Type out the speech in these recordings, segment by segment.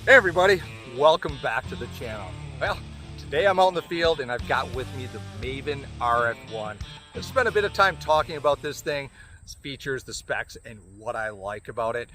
Hey everybody, welcome back to the channel. Well, today I'm out in the field and I've got with me the Maven RF1. I've spent a bit of time talking about this thing, its features, the specs, and what I like about it.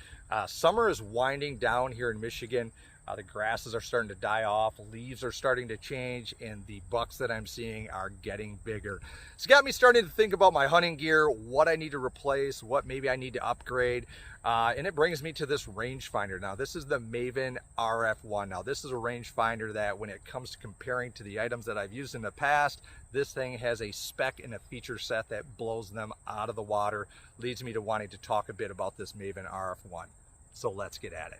Summer is winding down here in Michigan. The grasses are starting to die off, leaves are starting to change, and the bucks that I'm seeing are getting bigger. It's got me starting to think about my hunting gear, what I need to replace, what maybe I need to upgrade, and it brings me to this rangefinder. Now, this is the Maven RF1. Now, this is a rangefinder that when it comes to comparing to the items that I've used in the past, this thing has a spec and a feature set that blows them out of the water, leads me to wanting to talk a bit about this Maven RF1. So let's get at it.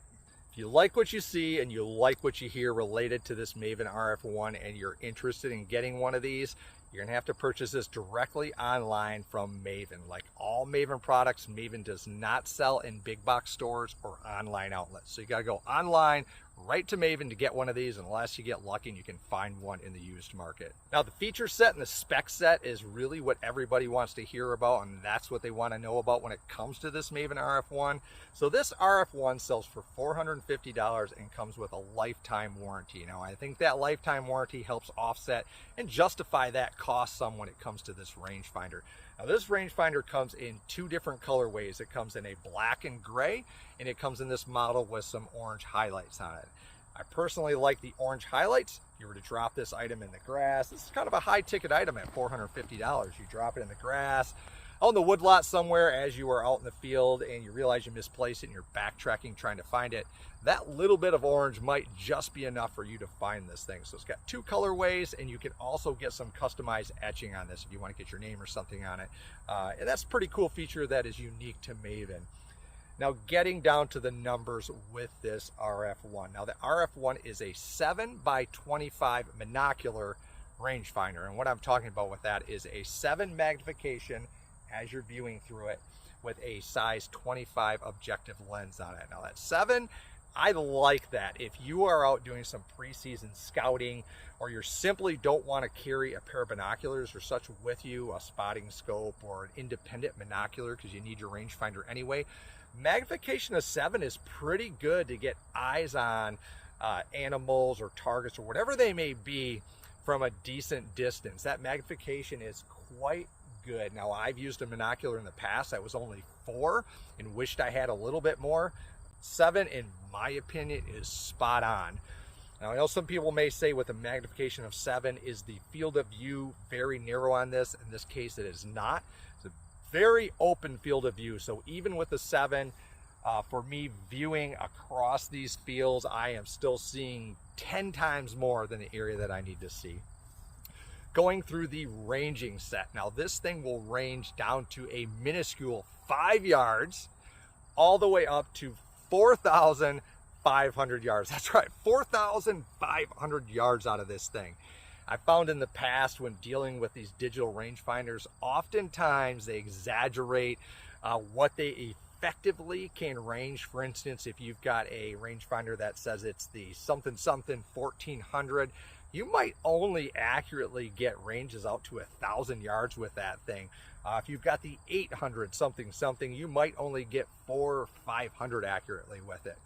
If you like what you see and you like what you hear related to this Maven RF1 and you're interested in getting one of these, you're gonna have to purchase this directly online from Maven. Like all Maven products, Maven does not sell in big box stores or online outlets. So you gotta go online, right to Maven to get one of these, unless you get lucky and you can find one in the used market. Now the feature set and the spec set is really what everybody wants to hear about, and that's what they want to know about when it comes to this Maven RF1. So this RF1 sells for $450 and comes with a lifetime warranty. Now I think that lifetime warranty helps offset and justify that cost some when it comes to this rangefinder. Now this rangefinder comes in two different colorways. It comes in a black and gray, and it comes in this model with some orange highlights on it. I personally like the orange highlights. If you were to drop this item in the grass, this is kind of a high ticket item at $450. You drop it in the grass, on the woodlot somewhere as you are out in the field and you realize you misplaced it and you're backtracking trying to find it, that little bit of orange might just be enough for you to find this thing. So it's got two colorways, and you can also get some customized etching on this if you want to get your name or something on it. And that's a pretty cool feature that is unique to Maven. Now getting down to the numbers with this RF1. Now the RF1 is a 7x25 monocular rangefinder, and what I'm talking about with that is a 7 magnification as you're viewing through it with a size 25 objective lens on it. Now that 7, I like that. If you are out doing some preseason scouting, or you simply don't want to carry a pair of binoculars or such with you, a spotting scope or an independent binocular because you need your rangefinder anyway, magnification of 7 is pretty good to get eyes on animals or targets or whatever they may be from a decent distance. That magnification is quite good. Now I've used a binocular in the past that was only 4 and wished I had a little bit more. 7 in my opinion is spot on. Now I know some people may say with a magnification of 7, is the field of view very narrow on this? In this case it is not. It's a very open field of view. So even with the 7, for me viewing across these fields, I am still seeing 10 times more than the area that I need to see. Going through the ranging set. Now this thing will range down to a minuscule 5 yards all the way up to 4,500 yards. That's right, 4,500 yards out of this thing. I found in the past when dealing with these digital rangefinders, oftentimes they exaggerate what they effectively can range. For instance, if you've got a rangefinder that says it's the something 1400, you might only accurately get ranges out to 1,000 yards with that thing. If you've got the 800 something, you might only get 400 or 500 accurately with it.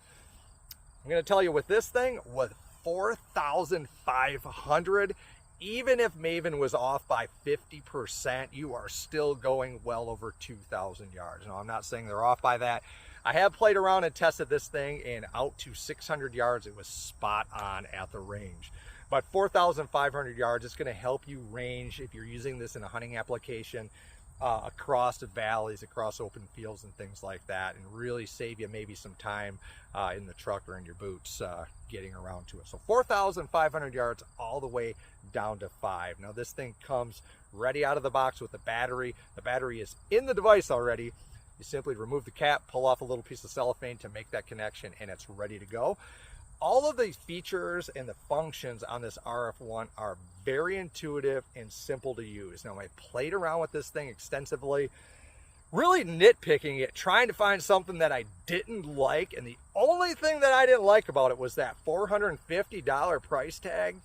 I'm going to tell you with this thing, with 4,500, even if Maven was off by 50%, you are still going well over 2,000 yards. Now I'm not saying they're off by that. I have played around and tested this thing, and out to 600 yards, it was spot on at the range. But 4,500 yards, it's going to help you range if you're using this in a hunting application across the valleys, across open fields and things like that, and really save you maybe some time in the truck or in your boots getting around to it. So 4,500 yards all the way down to 5. Now this thing comes ready out of the box with the battery. The battery is in the device already. You simply remove the cap, pull off a little piece of cellophane to make that connection, and it's ready to go. All of these features and the functions on this RF1 are very intuitive and simple to use. Now I played around with this thing extensively, really nitpicking it, trying to find something that I didn't like, and the only thing that I didn't like about it was that $450 price tag.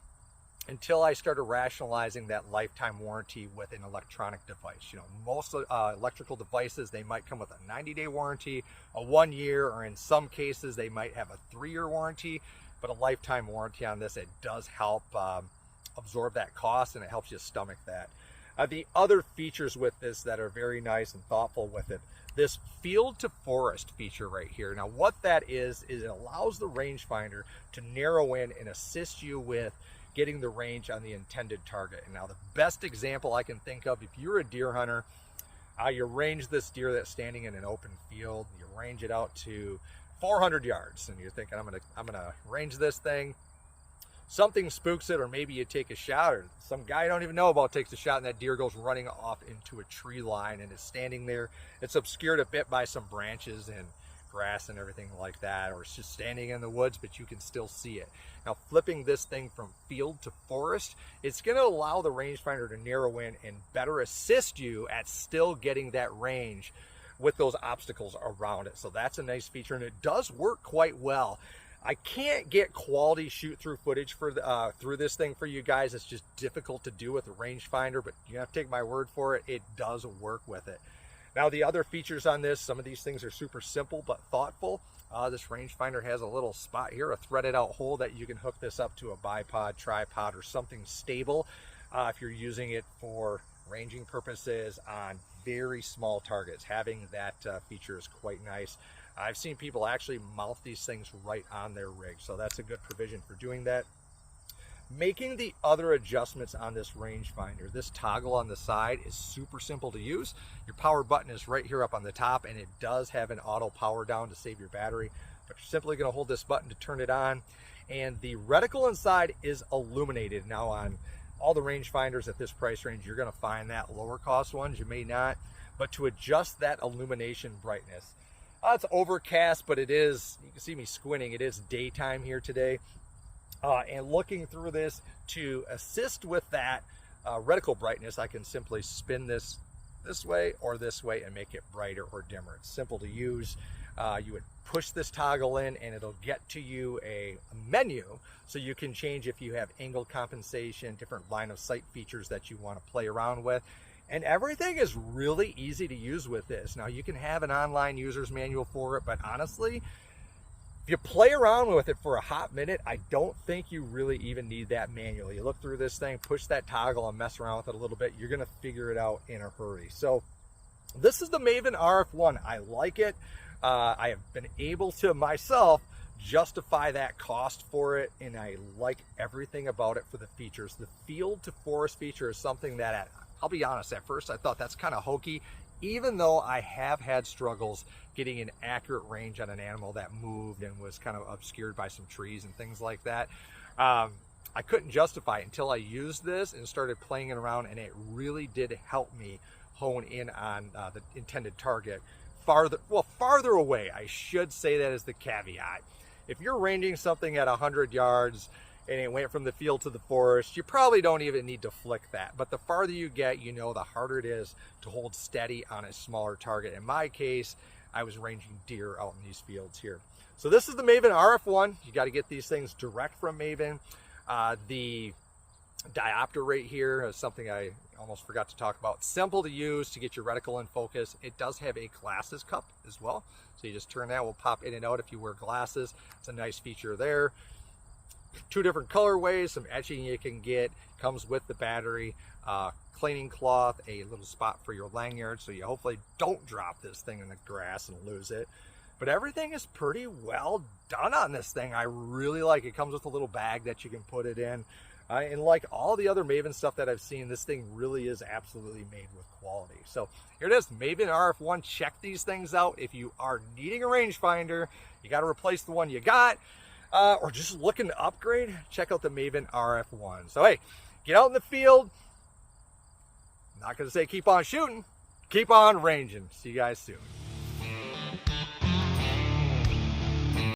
until I started rationalizing that lifetime warranty with an electronic device. You know, most electrical devices, they might come with a 90-day warranty, a 1 year, or in some cases they might have a 3-year warranty, but a lifetime warranty on this, it does help absorb that cost, and it helps you stomach that. The other features with this that are very nice and thoughtful with it, this field to forest feature right here. Now what that is it allows the rangefinder to narrow in and assist you with getting the range on the intended target. And now the best example I can think of, if you're a deer hunter, you range this deer that's standing in an open field, you range it out to 400 yards, and you're thinking, I'm gonna range this thing. Something spooks it, or maybe you take a shot, or some guy you don't even know about takes a shot, and that deer goes running off into a tree line and is standing there. It's obscured a bit by some branches and grass and everything like that, or it's just standing in the woods, but you can still see it. Now flipping this thing from field to forest, it's going to allow the rangefinder to narrow in and better assist you at still getting that range with those obstacles around it. So that's a nice feature, and it does work quite well. I can't get quality shoot-through footage for through this thing for you guys. It's just difficult to do with a rangefinder, but you have to take my word for it. It does work with it. Now the other features on this, some of these things are super simple but thoughtful. This rangefinder has a little spot here, a threaded out hole that you can hook this up to a bipod, tripod, or something stable if you're using it for ranging purposes on very small targets. Having that feature is quite nice. I've seen people actually mount these things right on their rig, so that's a good provision for doing that. Making the other adjustments on this rangefinder, this toggle on the side is super simple to use. Your power button is right here up on the top, and it does have an auto power down to save your battery, but you're simply going to hold this button to turn it on. And the reticle inside is illuminated. Now on all the rangefinders at this price range, you're going to find that. Lower cost ones you may not, but to adjust that illumination brightness, it's overcast, but it is, you can see me squinting, it is daytime here today. And looking through this, to assist with that reticle brightness, I can simply spin this way or this way and make it brighter or dimmer. It's simple to use. You would push this toggle in and it'll get to you a menu, so you can change if you have angle compensation, different line of sight features that you want to play around with. And everything is really easy to use with this. Now you can have an online user's manual for it, but honestly, if you play around with it for a hot minute, I don't think you really even need that manual. You look through this thing, push that toggle and mess around with it a little bit, you're gonna figure it out in a hurry. So this is the Maven RF1. I like it. I have been able to myself justify that cost for it, and I like everything about it for the features. The field to forest feature is something that, I'll be honest, at first I thought that's kind of hokey, even though I have had struggles getting an accurate range on an animal that moved and was kind of obscured by some trees and things like that. I couldn't justify it until I used this and started playing it around, and it really did help me hone in on the intended target farther away. I should say that as the caveat. If you're ranging something at 100 yards and it went from the field to the forest, you probably don't even need to flick that. But the farther you get, you know, the harder it is to hold steady on a smaller target. In my case, I was ranging deer out in these fields here. So this is the Maven RF1. You got to get these things direct from Maven. The diopter right here is something I almost forgot to talk about. Simple to use to get your reticle in focus. It does have a glasses cup as well. So you just turn that, will pop in and out if you wear glasses. It's a nice feature there. 2 different colorways, some etching you can get, comes with the battery, cleaning cloth, a little spot for your lanyard, so you hopefully don't drop this thing in the grass and lose it. But everything is pretty well done on this thing. I really like it. It comes with a little bag that you can put it in. And like all the other Maven stuff that I've seen, this thing really is absolutely made with quality. So here it is, Maven RF1. Check these things out. If you are needing a rangefinder, you got to replace the one you got, or just looking to upgrade, check out the Maven RF1. So hey, get out in the field. I'm not going to say keep on shooting, keep on ranging. See you guys soon.